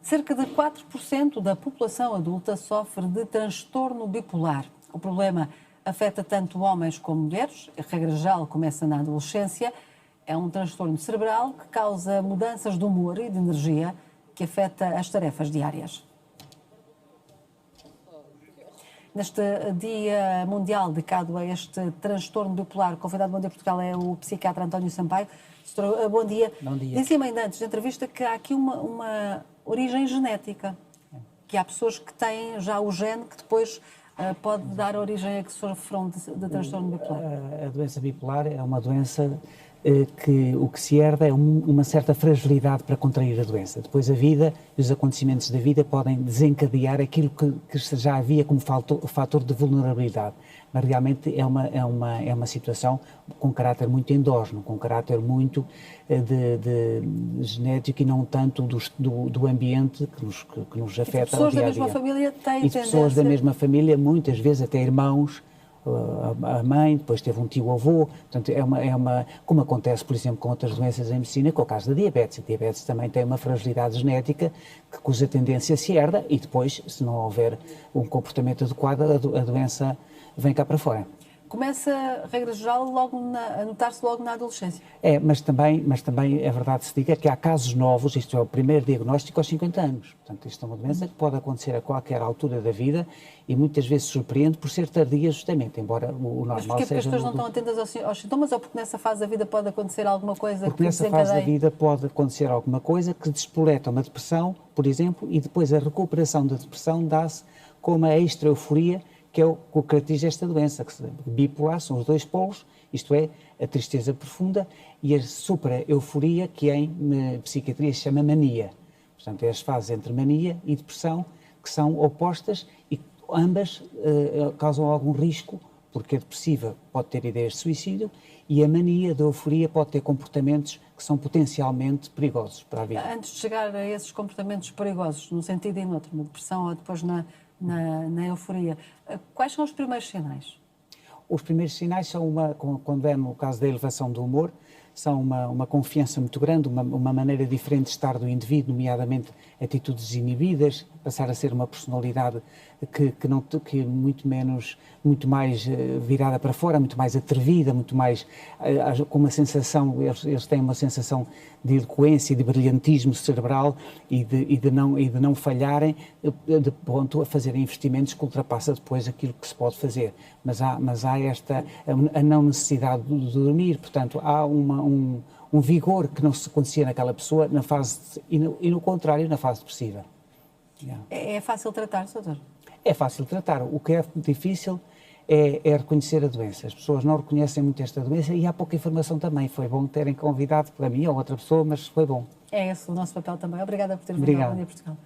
Cerca de 4% da população adulta sofre de transtorno bipolar. O problema afeta tanto homens como mulheres, a regra geral começa na adolescência. É um transtorno cerebral que causa mudanças de humor e de energia que afeta as tarefas diárias. Neste Dia Mundial dedicado a este transtorno bipolar, o convidado bom dia Portugal é o psiquiatra António Sampaio. Doutor, bom dia. Bom dia. Dizia-me ainda antes da entrevista que há aqui uma origem genética, que há pessoas que têm já o gene que depois pode dar origem a que sofram de transtorno bipolar. A doença bipolar é uma doença que o que se herda é uma certa fragilidade para contrair a doença. Depois a vida e os acontecimentos da vida podem desencadear aquilo que já havia como fator de vulnerabilidade. Mas realmente é uma situação com caráter muito endógeno, com caráter muito de genético e não tanto do ambiente que nos afeta ao dia a dia. Pessoas da mesma família têm tendência... pessoas da mesma família, muitas vezes até irmãos, a mãe, depois teve um tio-avô, portanto como acontece, por exemplo, com outras doenças em medicina, que é o caso da diabetes. A diabetes também tem uma fragilidade genética cuja tendência se herda e depois, se não houver um comportamento adequado, a doença vem cá para fora. Começa, regra geral, a notar-se logo na adolescência. Mas também é verdade se diga que há casos novos, isto é o primeiro diagnóstico aos 50 anos. Portanto, isto é uma doença que pode acontecer a qualquer altura da vida e muitas vezes surpreende por ser tardia justamente, embora o normal seja... Mas porquê? Porque as pessoas não estão atentas aos sintomas ou porque nessa fase da vida pode acontecer alguma coisa porque nessa fase da vida pode acontecer alguma coisa que despoleta uma depressão, por exemplo, e depois a recuperação da depressão dá-se com uma extra-euforia, que é o que caracteriza esta doença, que bipolar são os dois polos, isto é, a tristeza profunda e a supra-euforia, que em psiquiatria se chama mania. Portanto, é as fases entre mania e depressão que são opostas e ambas causam algum risco, porque a depressiva pode ter ideias de suicídio e a mania da euforia pode ter comportamentos que são potencialmente perigosos para a vida. Antes de chegar a esses comportamentos perigosos, num sentido e noutro, na depressão ou depois na euforia, quais são os primeiros sinais? Os primeiros sinais são, quando é no caso da elevação do humor, são uma confiança muito grande, uma maneira diferente de estar do indivíduo, nomeadamente atitudes inibidas, passar a ser uma personalidade que muito mais virada para fora, muito mais atrevida, muito mais com uma sensação, eles têm uma sensação de eloquência e de brilhantismo cerebral e de não falharem, de ponto a fazerem investimentos que ultrapassa depois aquilo que se pode fazer. Mas há a não necessidade de dormir, portanto, há um vigor que não se acontecia naquela pessoa na fase e no contrário, na fase depressiva. É fácil tratar, doutor? É fácil tratar. O que é difícil é reconhecer a doença. As pessoas não reconhecem muito esta doença e há pouca informação também. Foi bom terem convidado para mim ou outra pessoa, mas foi bom. É esse o nosso papel também. Obrigada por ter vindo ao Bom Dia Portugal.